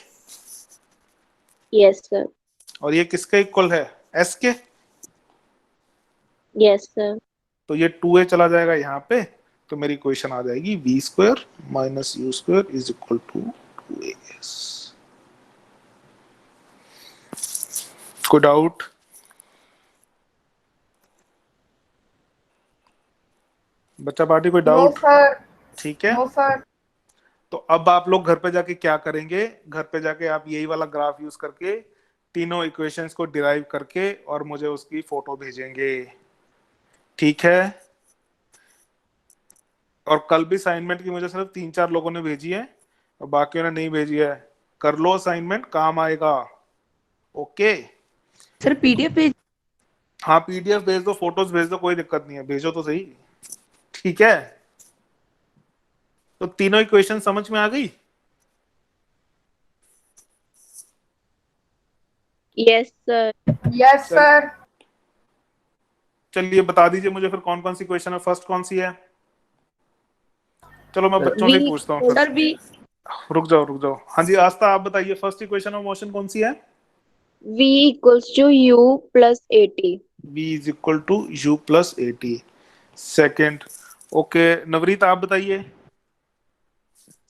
Yes sir. और ये किसके इक्वल है, s के। Yes sir. तो ये 2a चला जाएगा यहाँ पे, तो मेरी इक्वेशन आ जाएगी v square minus U square is equal to 2as। कोई डाउट? बच्चा पार्टी कोई नो डाउट? सर। ठीक है, नो सर। तो अब आप लोग घर पे जाके क्या करेंगे, घर पे जाके आप यही वाला ग्राफ यूज करके तीनों इक्वेशंस को डिराइव करके और मुझे उसकी फोटो भेजेंगे। ठीक है, और कल भी असाइनमेंट की मुझे सिर्फ 3-4 लोगों ने भेजी है और बाकियों ने नहीं भेजी है। कर लो असाइनमेंट, काम आएगा। ओके, सर पीडीएफ भेज। हाँ पीडीएफ भेज दो, फोटोज भेज दो, कोई दिक्कत नहीं है, भेजो तो सही। ठीक है, तो तीनों इक्वेशन समझ में आ गई? Yes sir. यस चल, सर। चलिए बता दीजिए मुझे फिर कौन कौन सी क्वेश्चन है, फर्स्ट कौन सी है? चलो मैं बच्चों से ही वी पूछता हूँ सर फिर। भी रुक जाओ। हाँ जी आस्था, आप बताइए फर्स्ट इक्वेशन ऑफ मोशन कौन सी है? v equals to u plus AT. v is equal to u plus A T. Second, okay Navreet आप बताइए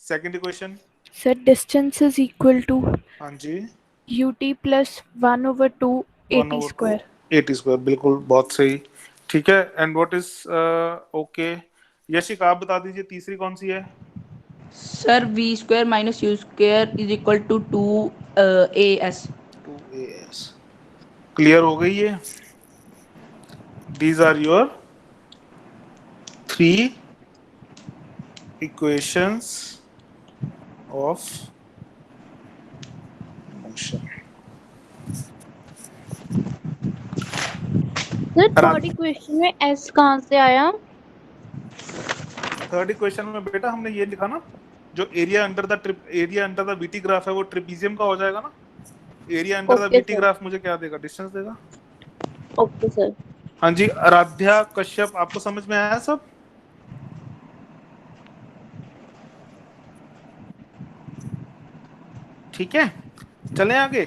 second equation. Sir, distance is equal to हाँ जी, ut plus 1/2 one at over two square. A T square, बिल्कुल बहुत सही। ठीक है, and what is, okay Yashik आप बता दीजिए तीसरी कौन सी है? Sir V square minus U square is equal to 2as। 2as। Clear हो गई ये? These are your 3 equations of motion। Sir third equation में s कहाँ से आया? थर्ड इक्वेशन में बेटा हमने ये लिखा ना, जो area under the BT graph है वो ट्रिपीजियम का हो जाएगा ना। Area under the okay BT sir. Graph मुझे क्या देगा, डिस्टेंस देगा। Okay sir. हाँ जी आराध्या कश्यप, आपको समझ में आया सब? ठीक है, चलें आगे।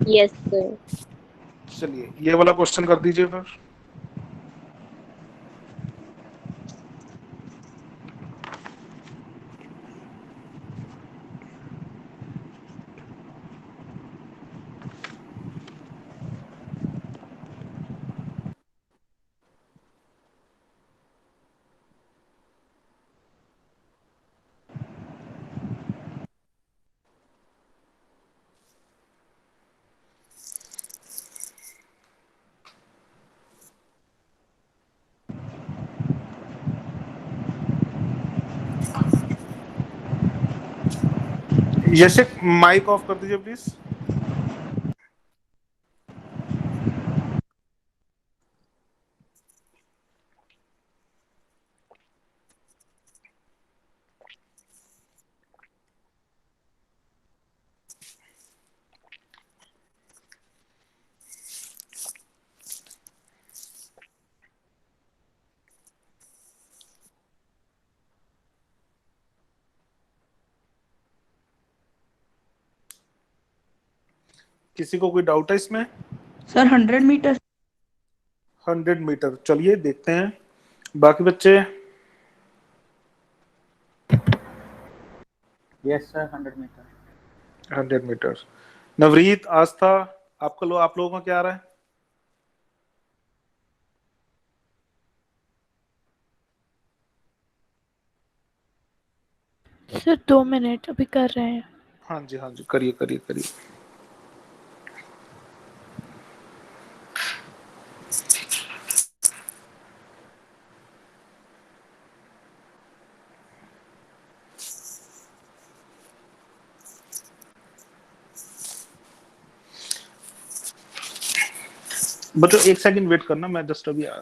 Yes sir. चलिए ये वाला क्वेश्चन कर दीजिए फिर। यशिक माइक ऑफ कर दीजिए प्लीज। किसी को कोई डाउट है इसमें? Sir 100 metre. 100 मीटर, चलिए देखते हैं बाकी बच्चे। Yes sir 100 metre. 100 metre, Navreet Aastha आप लोगों का क्या आ रहा है? Sir, 2 minute अभी कर रहे हैं. हाँ जी करिए करिए करिए। बच्चों 1 सेकंड वेट करना, मैं जस्ट अभी आ।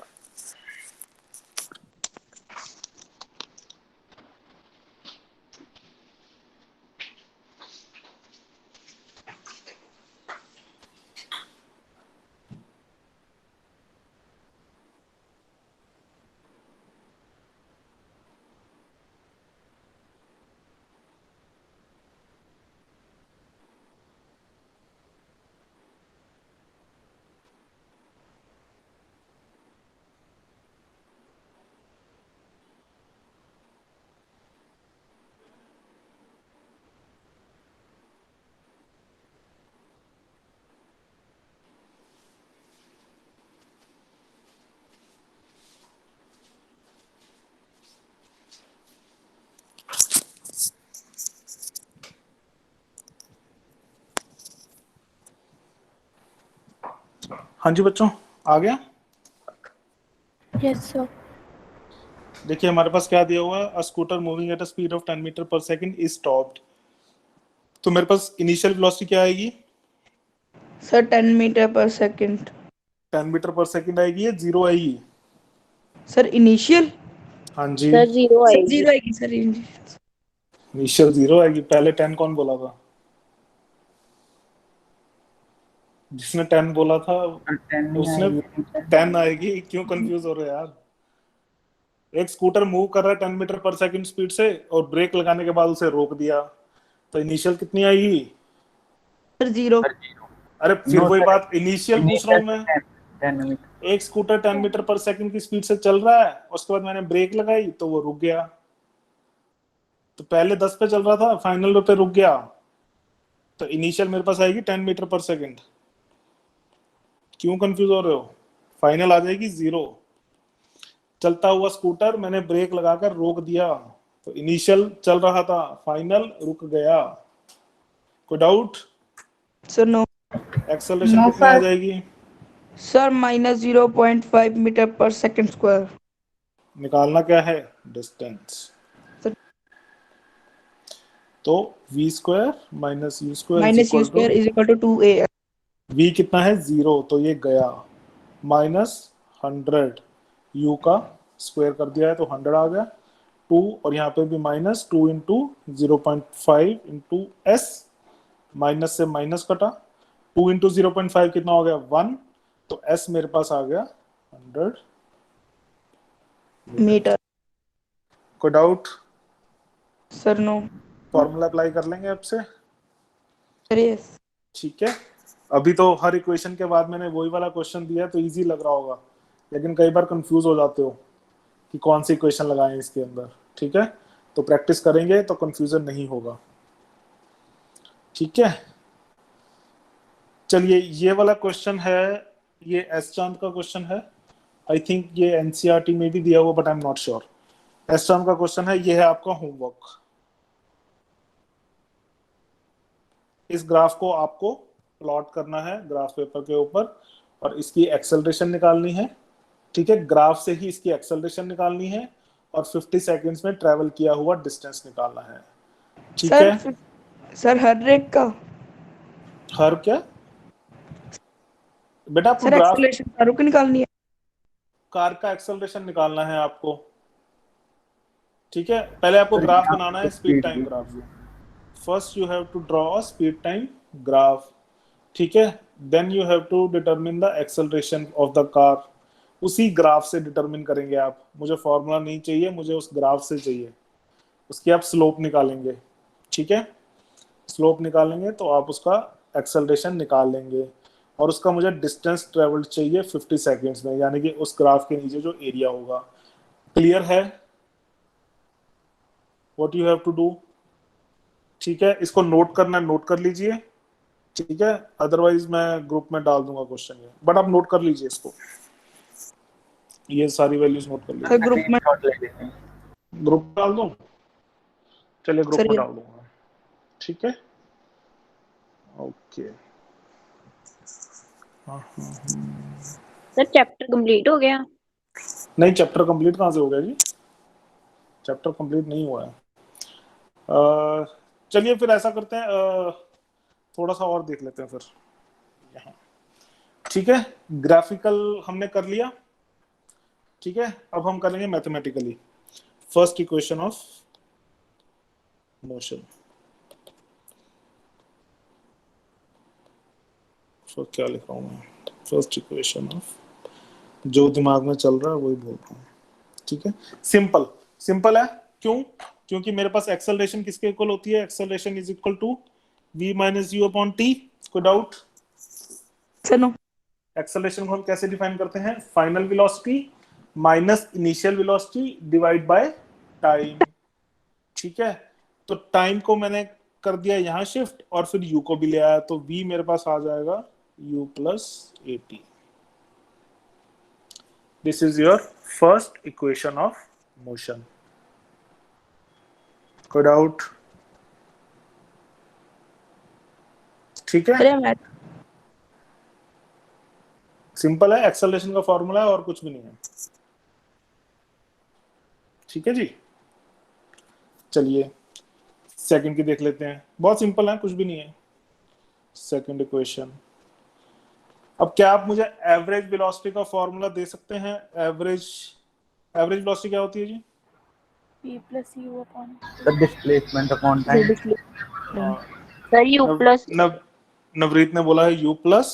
हाँ जी बच्चों, आ गया। Yes, sir. देखिए हमारे पास क्या दिया हुआ है, a scooter moving at a speed of 10 metre पर सेकंड इज स्टॉप्ड। तो मेरे पास इनिशियल वेलोसिटी क्या आएगी? सर 10 मीटर पर सेकंड। 10 मीटर पर सेकंड आएगी या 0 आएगी? Sir initial. हाँ जी, सर 0 सर आएगी। 0 आएगी सर। इनिशियल 0 आएगी। पहले 10 कौन बोला था? जिसने 10 बोला था 10 नहीं उसने आएगी। 10 आएगी। क्यों कंफ्यूज हो रहे हो यार? एक स्कूटर मूव कर रहा है 10 मीटर पर सेकंड स्पीड से और ब्रेक लगाने के बाद उसे रोक दिया, तो इनिशियल कितनी आएगी? सर 0। अरे फिर नो वही सर, बात, इनिशियल पूछ रहा हूं मैं। 10 मीटर। एक स्कूटर 10 मीटर पर सेकंड की स्पीड से चल रहा है, उसके बाद मैंने ब्रेक लगाई तो वो रुक गया। तो पहले 10 पे चल रहा था, फाइनल पे रुक गया, तो इनिशियल मेरे पास आएगी 10 मीटर पर सेकंड। क्यों कंफ्यूज हो रहे हो? फाइनल आ जाएगी 0। चलता हुआ स्कूटर मैंने ब्रेक लगाकर रोक दिया, तो इनिशियल चल रहा था, फाइनल रुक गया। कोई doubt? Sir no. Acceleration No, कितनी आ sir. जाएगी? सर -0.5 मीटर पर सेकंड स्क्वायर। निकालना क्या है? डिस्टेंस। सर तो v square minus u square is minus U equal to, square is equal to 2a। v कितना है? 0, तो ये गया। माइनस 100, u का स्क्वायर कर दिया है तो 100 आ गया। 2 और यहाँ पे भी minus 2 into 0.5 into S, minus से माइनस कटा। 2 इंटू 0.5 कितना हो गया? 1, तो s मेरे पास आ गया 100 मीटर। कोई doubt? Sir no. Formula apply कर लेंगे अब से, सर यस। ठीक है। अभी तो हर इक्वेशन के बाद मैंने वही वाला क्वेश्चन दिया तो इजी लग रहा होगा, लेकिन कई बार कंफ्यूज हो जाते हो कि कौन सी इक्वेशन लगाएं इसके अंदर, ठीक है। तो प्रैक्टिस करेंगे तो कंफ्यूजन नहीं होगा, ठीक है। चलिए ये वाला क्वेश्चन है, ये एस चांद का क्वेश्चन है। आई थिंक ये एनसीईआरटी में भी दिया हुआ, but I am not sure. S चांद का क्वेश्चन है, ये है आपका होमवर्क। इस ग्राफ को आपको प्लॉट करना है ग्राफ पेपर के ऊपर और इसकी एक्सेलरेशन निकालनी है, ठीक है। ग्राफ से ही इसकी एक्सेलरेशन निकालनी है और 50 सेकंड्स में ट्रेवल किया हुआ डिस्टेंस निकालना है, ठीक सर है। सर हर रेट का। हर क्या बेटा? आपको सर ग्राफ एक्सेलरेशन कारों की निकालनी है। कार का एक्सेलरेशन निकालना है आपको, ठीक है। पहले आपको ग्राफ बनाना है, speed time graph. First you have to draw a speed time graph, ठीक है। Then you have to determine the acceleration of the car. उसी ग्राफ से डिटरमिन करेंगे आप। मुझे फॉर्मूला नहीं चाहिए, मुझे उस ग्राफ से चाहिए। उसकी आप स्लोप निकालेंगे, ठीक है। स्लोप निकालेंगे तो आप उसका एक्सेलरेशन निकाल लेंगे और उसका मुझे डिस्टेंस ट्रेवल्ड चाहिए 50 सेकंड्स में, यानी कि उस ग्राफ के नीचे जो एरिया होगा। क्लियर है what you have to do? ठीक है, इसको नोट करना है, नोट कर लीजिए, ठीक है। अदरवाइज मैं ग्रुप में डाल दूंगा क्वेश्चन ये, बट आप नोट कर लीजिए इसको, ये सारी वैल्यूज नोट कर सर लीजिए। ग्रुप में। शॉट ले लेते हैं। ग्रुप में डाल दूं? चलिए ग्रुप सर में ये डाल दूंगा, ठीक है। ओके, सर चैप्टर कंप्लीट हो गया। नहीं चैप्टर कंप्लीट कहाँ से हो गया जी? चैप्टर कंप्लीट नहीं हुआ है। चलिए फिर ऐसा करते हैं, थोड़ा सा और देख लेते हैं फिर यहाँ। ठीक है, ग्राफिकल हमने कर लिया। ठीक है, अब हम करेंगे mathematically first equation of motion. तो क्या लिखा हूं मैं, फर्स्ट इक्वेशन ऑफ, जो दिमाग में चल रहा है वही बोल रहा हूं। ठीक है, सिंपल सिंपल है। क्यों? क्योंकि मेरे पास एक्सेलरेशन किसके इक्वल होती है, acceleration is equal to v minus U upon T. कोई डाउट? Sir no. एक्सेलरेशन को हम कैसे डिफाइन करते हैं, final velocity minus initial velocity divide by time. ठीक है, तो टाइम को मैंने कर दिया यहाँ शिफ्ट और फिर u को भी ले आया, तो v मेरे पास आ जाएगा u plus A T. This is your first equation of motion. कोई डाउट? ठीक है, सर ये मैथ सिंपल है, एक्सेलरेशन का फॉर्मूला है और कुछ भी नहीं है। ठीक है जी, चलिए सेकंड की देख लेते हैं, बहुत सिंपल है, कुछ भी नहीं है। सेकंड इक्वेशन, अब क्या आप मुझे एवरेज वेलोसिटी का फॉर्मूला दे सकते हैं? एवरेज वेलोसिटी क्या होती है जी? V plus U upon The displacement upon time. Sir U plus Navreet ने बोला है u plus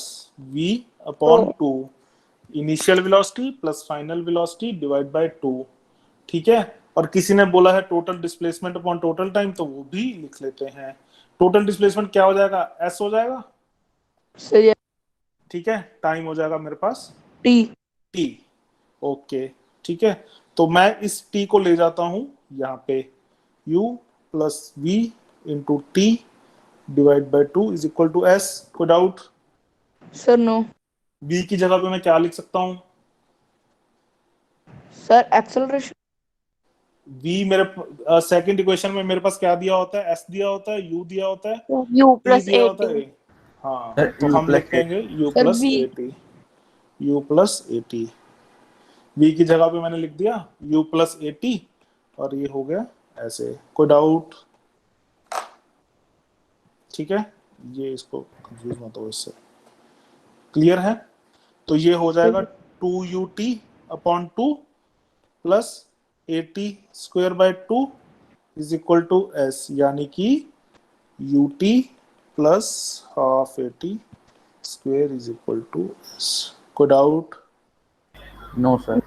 v upon 2, initial velocity plus final velocity divide by 2। ठीक है, और किसी ने बोला है total displacement upon total time, तो वो भी लिख लेते हैं। टोटल डिस्प्लेसमेंट क्या हो जाएगा, s हो जाएगा। सर ये ठीक है, टाइम हो जाएगा मेरे पास टी। t। ओके, ठीक है, तो मैं इस t को ले जाता हूं यहाँ पे, u plus v into T divide by 2 is equal to s। कोई डाउट? Sir no. v की जगह पे मैं क्या लिख सकता हूँ? सर एक्सेलरेशन v मेरे सेकंड इक्वेशन में मेरे पास क्या दिया होता है, s दिया होता है, u दिया होता है, U t प्लस दिया होता है। 80 हाँ, Sir, तो u हम plus लिखेंगे u Sir, plus v। 80, u plus 80। v की जगह पे मैंने लिख दिया u प्लस 80 और ये हो गया ऐसे। कोई डाउट? ठीक है, ये इसको कंफ्यूज मत हो इससे, क्लियर है? तो ये हो जाएगा 2ut upon 2 plus 80 square by 2 is equal to s, यानी कि ut plus half 80 square is equal to s। कोई डाउट? No, sir.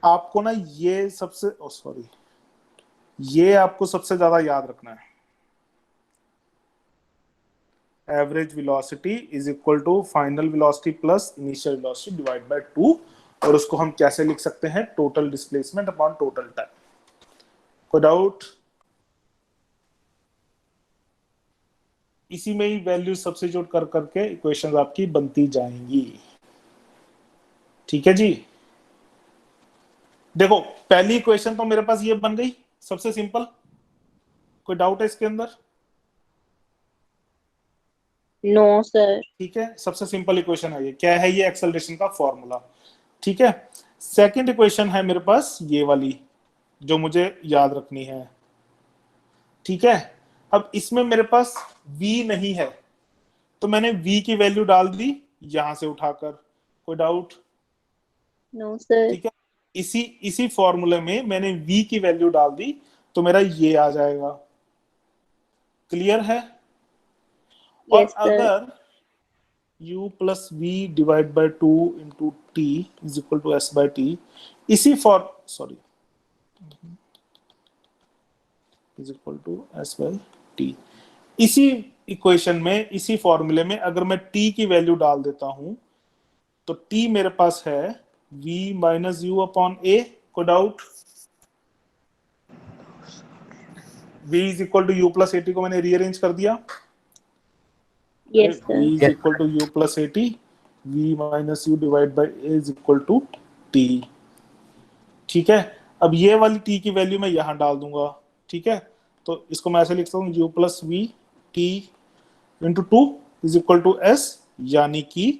आपको ना ये सबसे सॉरी, ये आपको सबसे ज्यादा याद रखना है। Average velocity is equal to final velocity plus initial velocity divide by 2, और उसको हम कैसे लिख सकते हैं, total displacement upon total time. कोई डाउट? इसी में ही वैल्यू सब्स्टिट्यूट कर करके इक्वेशंस आपकी बनती जाएंगी। ठीक है जी, देखो पहली इक्वेशन तो मेरे पास ये बन गई, सबसे सिंपल। कोई डाउट है इसके अंदर? No sir. ठीक है, सबसे सिंपल इक्वेशन है ये। क्या है ये? एक्सेलरेशन का फॉर्मूला। ठीक है, सेकंड इक्वेशन है मेरे पास ये वाली, जो मुझे याद रखनी है। ठीक है, अब इसमें मेरे पास v नहीं है, तो मैंने v की वैल्यू डाल दी यहां से उठाकर। कोई डाउट? No sir. ठीक है, इसी फॉर्मूले में मैंने v की वैल्यू डाल दी, तो मेरा ये आ जाएगा। क्लियर है? और यस सर। अगर u plus v divide by 2 into T is equal to s by t, इसी sorry is equal to s by t, इसी इक्वेशन में, इसी फॉर्मूले में अगर मैं t की वैल्यू डाल देता हूं, तो t मेरे पास है v minus U upon A. को doubt? v is equal to U plus AT को मैंने रीअरेंज कर दिया। Yes v sir. Is equal to u plus AT, v minus U divide by a is equal to t। ठीक है, अब ये वाली t की वैल्यू मैं यहां डाल दूंगा। ठीक है, तो इसको मैं ऐसे लिख सकता हूँ u plus V T into 2 is equal to s, यानी कि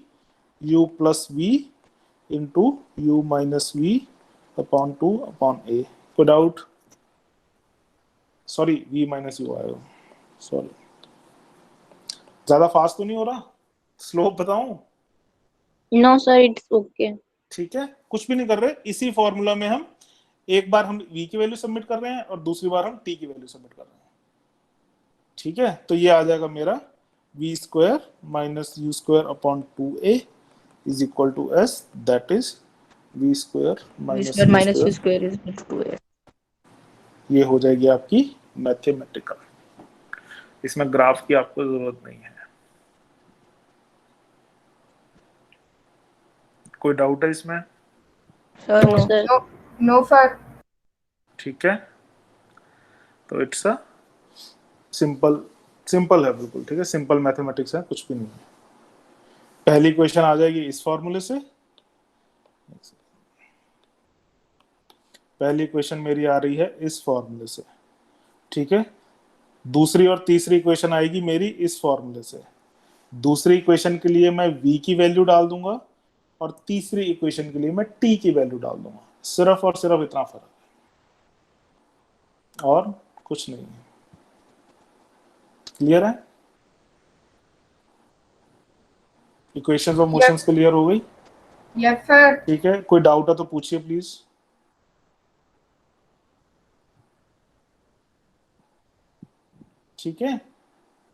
u plus V into U minus V upon 2 upon a। कोई doubt? Sorry, v minus U आएगा, सॉरी, ज्यादा फास्ट तो नहीं हो रहा, स्लो बताऊं? No, sir, it's okay. ठीक है, कुछ भी नहीं कर रहे, इसी फॉर्मूला में हम एक बार हम v की वैल्यू सबमिट कर रहे हैं और दूसरी बार हम t की वैल्यू सबमिट कर रहे हैं। ठीक है, तो ये आ जाएगा मेरा v square minus U square upon 2a is equal to s, that is v square minus u square is equal to 2a। ये हो जाएगी आपकी मैथमेटिकल, इसमें ग्राफ की आपको जरूरत नहीं है। कोई डाउट है इसमें? Sir No, no. sir. No, no, sir. ठीक है, तो इट्स अ सिंपल है बिल्कुल। ठीक है, सिंपल मैथमेटिक्स है, कुछ भी नहीं है। पहली क्वेश्चन आ जाएगी इस फॉर्मूले से, पहली क्वेश्चन मेरी आ रही है इस फॉर्मूले से। ठीक है, दूसरी और तीसरी क्वेश्चन आएगी मेरी इस फॉर्मूले से। दूसरी इक्वेशन के लिए मैं v की वैल्यू डाल दूंगा और तीसरी इक्वेशन के लिए मैं t की वैल्यू डाल दूंगा, सिर्फ और सिर्फ इतना फर्क है और कुछ नहीं है। क्लियर है? इक्वेशंस ऑफ मोशंस क्लियर हो गई? Yes, sir. ठीक है, कोई डाउट है तो पूछिए प्लीज। ठीक है,